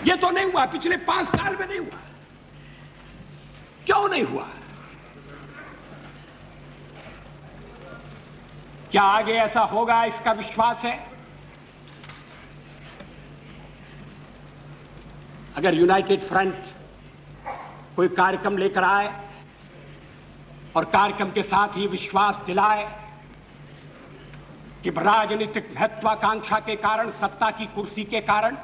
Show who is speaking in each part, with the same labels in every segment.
Speaker 1: ये तो नहीं हुआ, पिछले 5 साल में नहीं हुआ। क्यों नहीं हुआ? क्या आगे ऐसा होगा, इसका विश्वास है? अगर यूनाइटेड फ्रंट कोई कार्यक्रम लेकर आए और कार्यक्रम के साथ ही विश्वास दिलाए कि राजनीतिक महत्वाकांक्षा के कारण, सत्ता की कुर्सी के कारण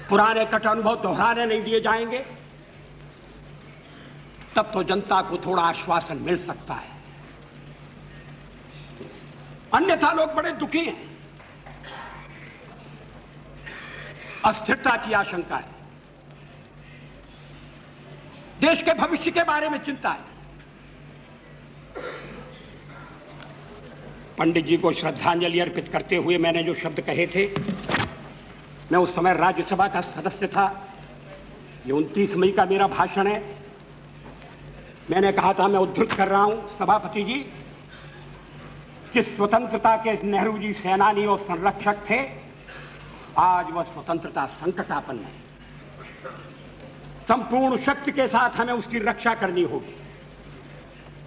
Speaker 1: पुराने कट अनुभव दोहराने नहीं दिए जाएंगे, तब तो जनता को थोड़ा आश्वासन मिल सकता है। अन्यथा लोग बड़े दुखी हैं, अस्थिरता की आशंका है, देश के भविष्य के बारे में चिंता है। पंडित जी को श्रद्धांजलि अर्पित करते हुए मैंने जो शब्द कहे थे, मैं उस समय राज्यसभा का सदस्य था। ये 29 मई का मेरा भाषण है। मैंने कहा था, मैं उद्धृत कर रहा हूं सभापति जी, कि स्वतंत्रता के नेहरू जी सेनानी और संरक्षक थे, आज वह स्वतंत्रता संकटापन्न है। संपूर्ण शक्ति के साथ हमें उसकी रक्षा करनी होगी।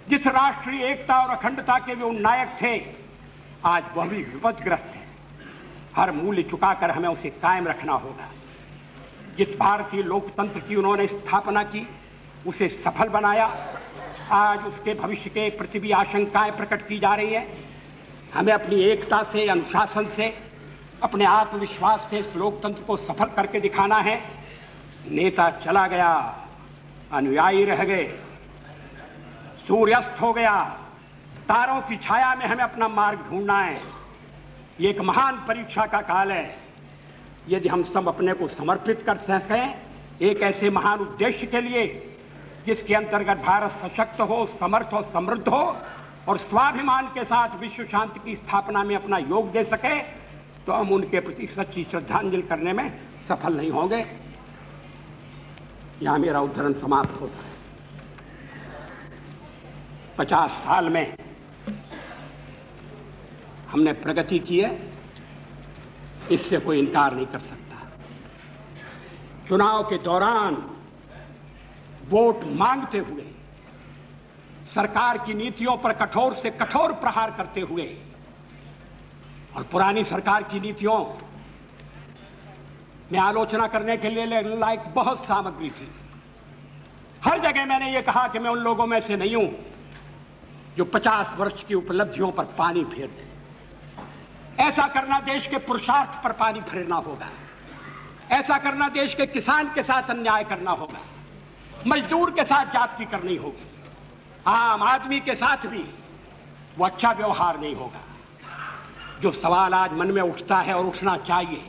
Speaker 1: जिस राष्ट्रीय एकता और अखंडता के वे नायक थे, आज वह भी विपदग्रस्त है। हर मूल्य चुकाकर हमें उसे कायम रखना होगा। जिस भारतीय लोकतंत्र की उन्होंने स्थापना की, उसे सफल बनाया, आज उसके भविष्य के प्रति भी आशंकाएं प्रकट की जा रही हैं। हमें अपनी एकता से, अनुशासन से, अपने आत्मविश्वास से इस लोकतंत्र को सफल करके दिखाना है। नेता चला गया, अनुयायी रह गए, सूर्यास्त हो गया, तारों की छाया में हमें अपना मार्ग ढूंढना है। ये एक महान परीक्षा का काल है। यदि हम सब अपने को समर्पित कर सकें एक ऐसे महान उद्देश्य के लिए जिसके अंतर्गत भारत सशक्त हो, समर्थ हो, समृद्ध हो और स्वाभिमान के साथ विश्व शांति की स्थापना में अपना योग दे सके, तो हम उनके प्रति सच्ची श्रद्धांजलि करने में सफल नहीं होंगे। यहां मेरा उद्धरण समाप्त होता है। 50 साल में हमने प्रगति की है, इससे कोई इनकार नहीं कर सकता। चुनाव के दौरान वोट मांगते हुए, सरकार की नीतियों पर कठोर से कठोर प्रहार करते हुए, और पुरानी सरकार की नीतियों में आलोचना करने के लिए लायक बहुत सामग्री थी। हर जगह मैंने ये कहा कि मैं उन लोगों में से नहीं हूं जो 50 वर्ष की उपलब्धियों पर पानी फेर दे। ऐसा करना देश के पुरुषार्थ पर पानी फेरना होगा। ऐसा करना देश के किसान के साथ अन्याय करना होगा, मजदूर के साथ जाति करनी होगी, आम आदमी के साथ भी वो अच्छा व्यवहार नहीं होगा। जो सवाल आज मन में उठता है और उठना चाहिए,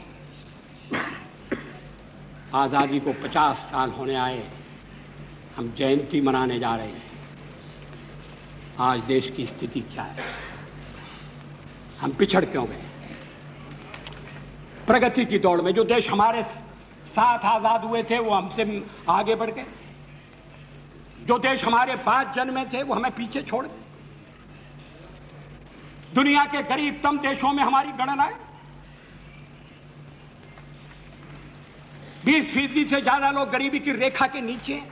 Speaker 1: आजादी को 50 साल होने आए, हम जयंती मनाने जा रहे हैं। आज देश की स्थिति क्या है? हम पिछड़ क्यों गए? प्रगति की दौड़ में जो देश हमारे साथ आजाद हुए थे वो हमसे आगे बढ़ गए। जो देश हमारे बाद जन्मे थे वो हमें पीछे छोड़ गए। दुनिया के गरीबतम देशों में हमारी गणना है। 20% से ज्यादा लोग गरीबी की रेखा के नीचे हैं।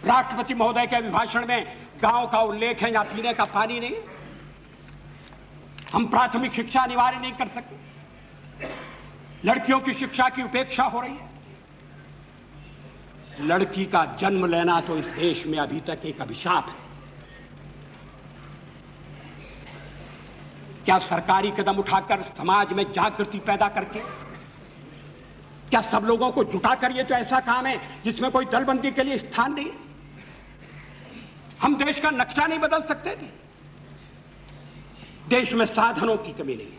Speaker 1: राष्ट्रपति महोदय के अभिभाषण में गांव का उल्लेख है, या पीने का पानी नहीं। हम प्राथमिक शिक्षा अनिवार्य नहीं कर सकते। लड़कियों की शिक्षा की उपेक्षा हो रही है। लड़की का जन्म लेना तो इस देश में अभी तक एक अभिशाप है। क्या सरकारी कदम उठाकर समाज में जागृति पैदा करके, क्या सब लोगों को जुटाकर, ये तो ऐसा काम है जिसमें कोई दलबंदी के लिए स्थान नहीं है। हम देश का नक्शा नहीं बदल सकते थे। देश में साधनों की कमी नहीं है,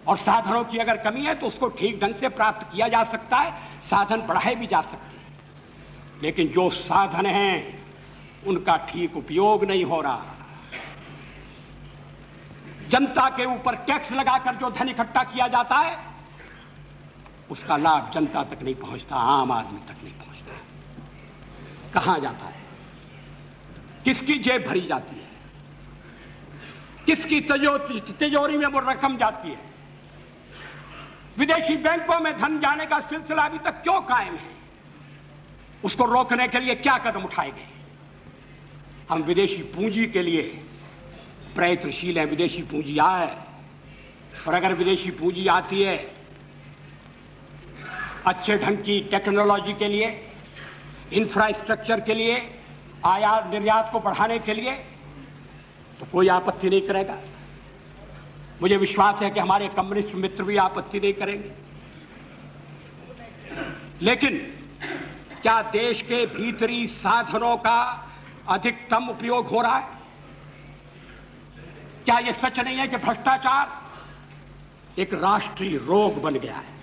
Speaker 1: और साधनों की अगर कमी है तो उसको ठीक ढंग से प्राप्त किया जा सकता है, साधन बढ़ाए भी जा सकते हैं। लेकिन जो साधन हैं उनका ठीक उपयोग नहीं हो रहा। जनता के ऊपर टैक्स लगाकर जो धन इकट्ठा किया जाता है उसका लाभ जनता तक नहीं पहुंचता, आम आदमी तक नहीं पहुंचता। कहां जाता है? किसकी जेब भरी जाती है? किसकी तिजोरी में वो रकम जाती है? विदेशी बैंकों में धन जाने का सिलसिला अभी तक क्यों कायम है? उसको रोकने के लिए क्या कदम उठाए गए? हम विदेशी पूंजी के लिए प्रयत्नशील हैं। विदेशी पूंजी आए, और अगर विदेशी पूंजी आती है अच्छे ढंग की टेक्नोलॉजी के लिए, इंफ्रास्ट्रक्चर के लिए, आयात निर्यात को बढ़ाने के लिए, तो कोई आपत्ति नहीं करेगा। मुझे विश्वास है कि हमारे कम्युनिस्ट मित्र भी आपत्ति नहीं करेंगे। लेकिन क्या देश के भीतरी साधनों का अधिकतम उपयोग हो रहा है? क्या यह सच नहीं है कि भ्रष्टाचार एक राष्ट्रीय रोग बन गया है?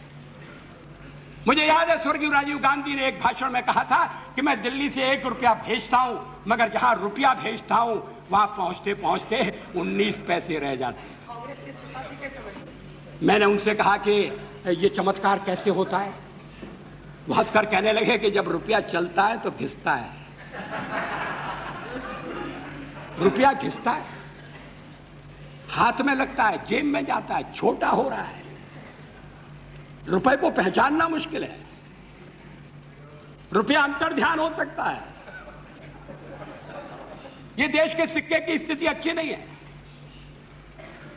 Speaker 1: मुझे याद है स्वर्गीय राजीव गांधी ने एक भाषण में कहा था कि मैं दिल्ली से 1 रुपया भेजता हूं, मगर जहां रुपया भेजता हूं वहां पहुंचते पहुंचते 19 पैसे रह जाते हैं। मैंने उनसे कहा कि ये चमत्कार कैसे होता है? वो हंसकर कहने लगे कि जब रुपया चलता है तो घिसता है। रुपया घिसता है, हाथ में लगता है, जेब में जाता है, छोटा हो रहा है। रुपए को पहचानना मुश्किल है। रुपया अंतर्ध्यान हो सकता है। ये देश के सिक्के की स्थिति अच्छी नहीं है।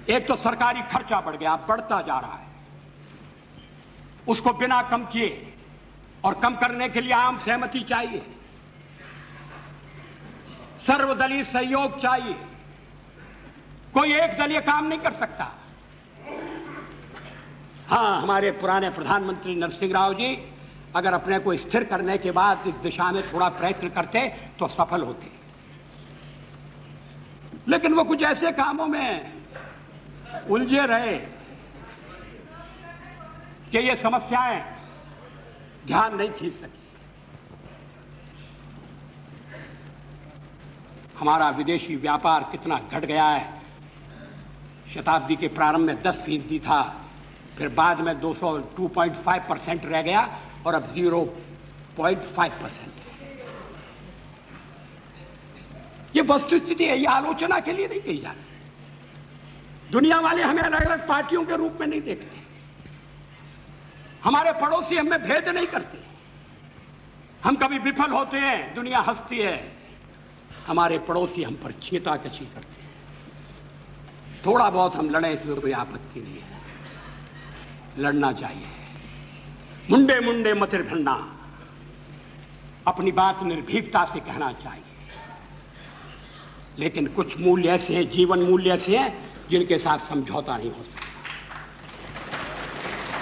Speaker 1: एक तो सरकारी खर्चा बढ़ गया, बढ़ता जा रहा है। उसको बिना कम किए, और कम करने के लिए आम सहमति चाहिए, सर्वदलीय सहयोग चाहिए। कोई एक दलीय काम नहीं कर सकता। हाँ, हमारे पुराने प्रधानमंत्री नरसिंह राव जी अगर अपने को स्थिर करने के बाद इस दिशा में थोड़ा प्रयत्न करते तो सफल होते, लेकिन वो कुछ ऐसे कामों में उलझे रहे कि ये समस्याएं ध्यान नहीं खींच सकी। हमारा विदेशी व्यापार कितना घट गया है। शताब्दी के प्रारंभ में 10% था, फिर बाद में 2.5% रह गया, और अब 0.5%। ये वस्तुस्थिति है, ये आलोचना के लिए नहीं कही जा रही। दुनिया वाले हमें अलग अलग पार्टियों के रूप में नहीं देखते। हमारे पड़ोसी हमें भेद नहीं करते। हम कभी विफल होते हैं, दुनिया हंसती है। हमारे पड़ोसी हम पर छींटाकशी करते हैं। थोड़ा बहुत हम लड़े, इसमें कोई आपत्ति नहीं है, लड़ना चाहिए। मुंडे मुंडे मतिर भन्ना, अपनी बात निर्भीकता से कहना चाहिए। लेकिन कुछ मूल्य ऐसे हैं, जीवन मूल्य ऐसे हैं जिनके साथ समझौता नहीं हो सकता,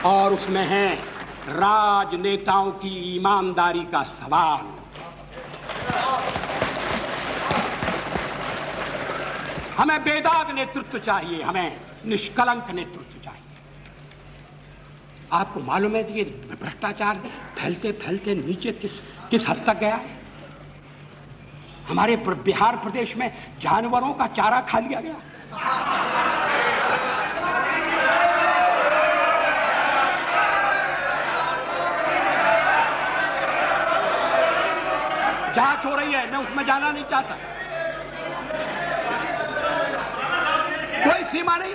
Speaker 1: और उसमें है राजनेताओं की ईमानदारी का सवाल। हमें बेदाग नेतृत्व चाहिए, हमें निष्कलंक नेतृत्व चाहिए। आपको मालूम है कि ये भ्रष्टाचार फैलते फैलते नीचे किस हद तक गया है? हमारे बिहार प्रदेश में जानवरों का चारा खा लिया गया। जांच हो रही है, मैं उसमें जाना नहीं चाहता। कोई सीमा नहीं।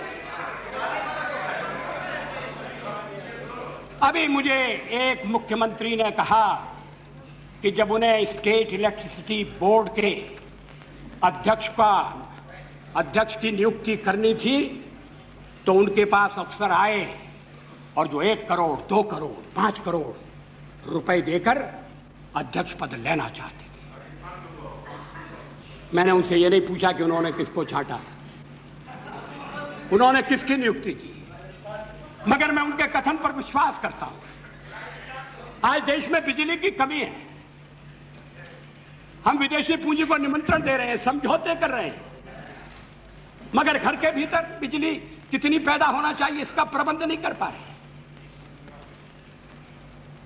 Speaker 1: अभी मुझे एक मुख्यमंत्री ने कहा कि जब उन्हें स्टेट इलेक्ट्रिसिटी बोर्ड के अध्यक्ष की नियुक्ति करनी थी तो उनके पास अफसर आए और जो 1 करोड़, 2 करोड़, 5 करोड़ रुपए देकर अध्यक्ष पद लेना चाहते थे। मैंने उनसे ये नहीं पूछा कि उन्होंने किसको छांटा, उन्होंने किसकी नियुक्ति की, मगर मैं उनके कथन पर विश्वास करता हूं। आज देश में बिजली की कमी है। हम विदेशी पूंजी को निमंत्रण दे रहे हैं, समझौते कर रहे हैं, मगर घर के भीतर बिजली कितनी पैदा होना चाहिए इसका प्रबंध नहीं कर पा रहे।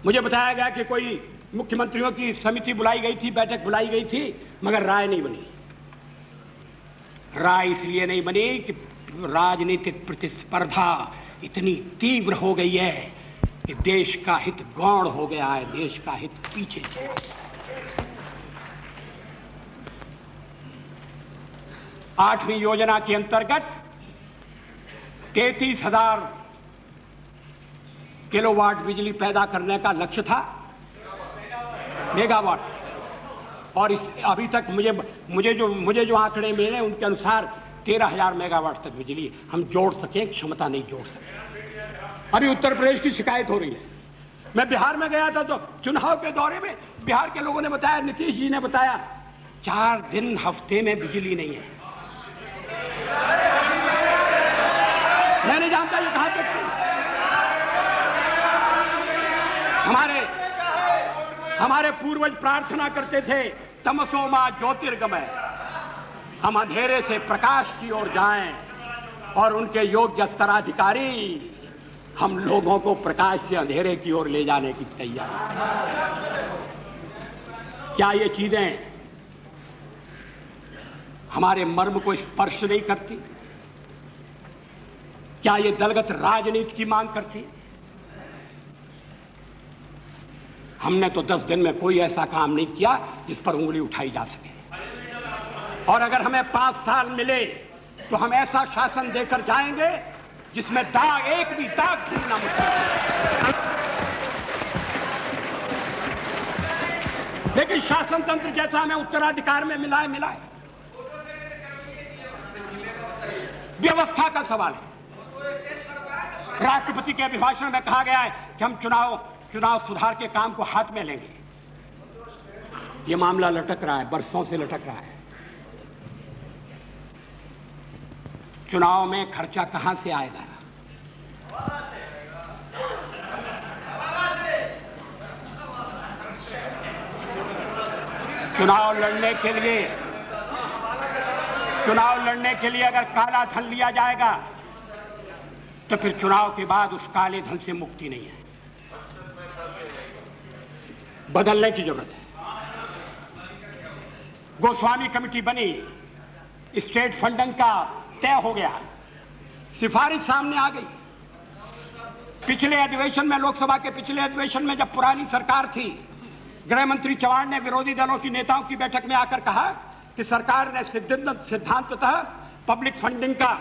Speaker 1: मुझे बताया गया कि कोई मुख्यमंत्रियों की समिति बुलाई गई थी, बैठक बुलाई गई थी, मगर राय नहीं बनी। राय इसलिए नहीं बनी कि राजनीतिक प्रतिस्पर्धा इतनी तीव्र हो गई है कि देश का हित गौण हो गया है, देश का हित पीछे चला। 8वीं योजना के अंतर्गत 33,000 किलोवाट बिजली पैदा करने का लक्ष्य था, मेगावाट। और इस अभी तक मुझे जो आंकड़े मिले उनके अनुसार 13,000 मेगावाट तक बिजली हम जोड़ सके, क्षमता नहीं जोड़ सके। अभी उत्तर प्रदेश की शिकायत हो रही है। मैं बिहार में गया था तो चुनाव के दौरे में बिहार के लोगों ने बताया, नीतीश जी ने बताया, 4 दिन हफ्ते में बिजली नहीं है। मैं नहीं जानता ये कहां तक है। हमारे पूर्वज प्रार्थना करते थे, तमसो मा ज्योतिर्गमय, हम अंधेरे से प्रकाश की ओर जाएं, और उनके योग्य उत्तराधिकारी हम लोगों को प्रकाश से अंधेरे की ओर ले जाने की तैयारी करें। क्या ये चीजें हमारे मर्म को स्पर्श नहीं करती? क्या ये दलगत राजनीति की मांग करती? हमने तो 10 दिन में कोई ऐसा काम नहीं किया जिस पर उंगली उठाई जा सके। और अगर हमें 5 साल मिले तो हम ऐसा शासन देकर जाएंगे जिसमें दाग, एक भी दाग छूना मुश्किल है। लेकिन शासन तंत्र जैसा हमें उत्तराधिकार में मिला है। व्यवस्था का सवाल है। राष्ट्रपति के अभिभाषण में कहा गया है कि हम चुनाव सुधार के काम को हाथ में लेंगे। यह मामला लटक रहा है, बरसों से लटक रहा है। चुनाव में खर्चा कहां से आएगा? चुनाव लड़ने के लिए अगर काला धन लिया जाएगा तो फिर चुनाव के बाद उस काले धन से मुक्ति नहीं है। बदलने की जरूरत है। गोस्वामी कमेटी बनी, स्टेट फंडिंग का तय हो गया, सिफारिश सामने आ गई। पिछले अधिवेशन में, लोकसभा के पिछले अधिवेशन में, जब पुरानी सरकार थी, गृह मंत्री चव्हाण ने विरोधी दलों की नेताओं की बैठक में आकर कहा कि सरकार ने सिद्धांततः पब्लिक फंडिंग का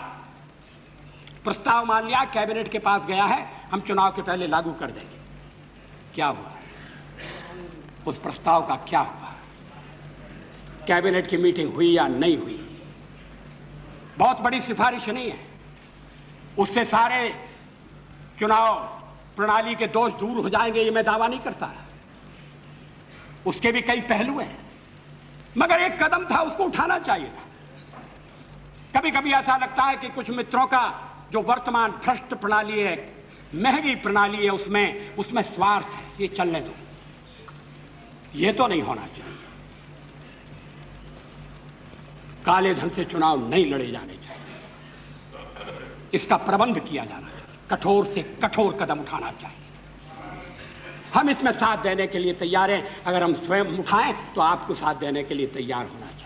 Speaker 1: प्रस्ताव मान लिया, कैबिनेट के पास गया है, हम चुनाव के पहले लागू कर देंगे। क्या हुआ? उस प्रस्ताव का क्या हुआ? कैबिनेट की मीटिंग हुई या नहीं हुई? बहुत बड़ी सिफारिश नहीं है, उससे सारे चुनाव प्रणाली के दोष दूर हो जाएंगे, ये मैं दावा नहीं करता। उसके भी कई पहलू हैं, मगर एक कदम था, उसको उठाना चाहिए था। कभी कभी ऐसा लगता है कि कुछ मित्रों का जो वर्तमान भ्रष्ट प्रणाली है, महंगी प्रणाली है, उसमें स्वार्थ है, ये चलने दो, ये तो नहीं होना चाहिए। काले धन से चुनाव नहीं लड़े जाने चाहिए, इसका प्रबंध किया जाना चाहिए, कठोर से कठोर कदम उठाना चाहिए। हम इसमें साथ देने के लिए तैयार हैं। अगर हम स्वयं उठाएं तो आपको साथ देने के लिए तैयार होना चाहिए।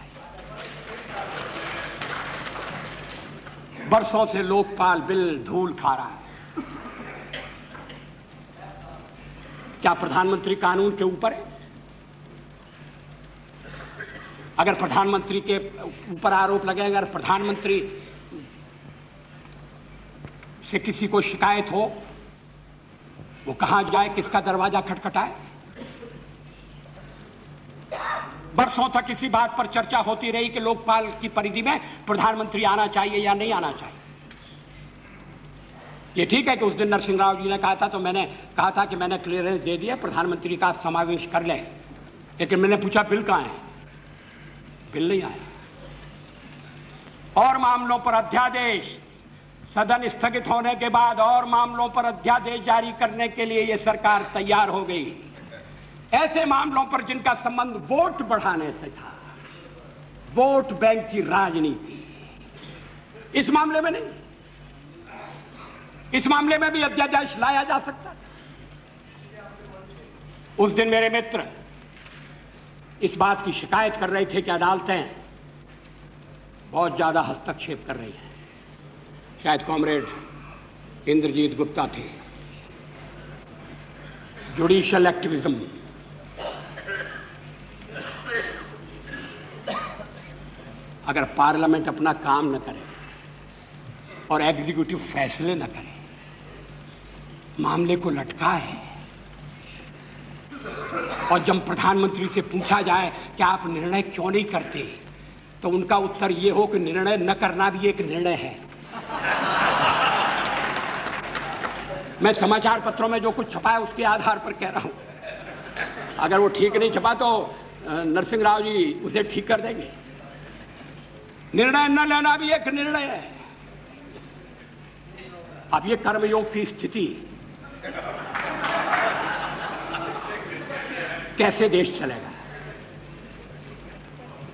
Speaker 1: बरसों से लोकपाल बिल धूल खा रहा है। क्या प्रधानमंत्री कानून के ऊपर है? अगर प्रधानमंत्री के ऊपर आरोप लगेगा, अगर प्रधानमंत्री से किसी को शिकायत हो, वो कहां जाए, किसका दरवाजा खटखटाए? बरसों तक इसी बात पर चर्चा होती रही कि लोकपाल की परिधि में प्रधानमंत्री आना चाहिए या नहीं आना चाहिए। ये ठीक है कि उस दिन नरसिंह राव जी ने कहा था, तो मैंने कहा था कि मैंने क्लियरेंस दे दिया, प्रधानमंत्री का आप समावेश कर लें। लेकिन मैंने पूछा बिल कहां है? बिल नहीं आया। और मामलों पर अध्यादेश, सदन स्थगित होने के बाद और मामलों पर अध्यादेश जारी करने के लिए यह सरकार तैयार हो गई। ऐसे मामलों पर जिनका संबंध वोट बढ़ाने से था, वोट बैंक की राजनीति, इस मामले में नहीं। इस मामले में भी अध्यादेश लाया जा सकता था। उस दिन मेरे मित्र इस बात की शिकायत कर रहे थे कि अदालतें बहुत ज्यादा हस्तक्षेप कर रही हैं। शायद कॉमरेड इंद्रजीत गुप्ता थे। जुडिशियल एक्टिविज्म, अगर पार्लियामेंट अपना काम न करे और एग्जीक्यूटिव फैसले न करे मामले को लटका है। और जब प्रधानमंत्री से पूछा जाए कि आप निर्णय क्यों नहीं करते, तो उनका उत्तर यह हो कि निर्णय न करना भी एक निर्णय है। मैं समाचार पत्रों में जो कुछ छपा है उसके आधार पर कह रहा हूं। अगर वो ठीक नहीं छपा तो नरसिंह राव जी उसे ठीक कर देंगे। निर्णय न लेना भी एक निर्णय है। अब ये कर्मयोग की स्थिति, कैसे देश चलेगा?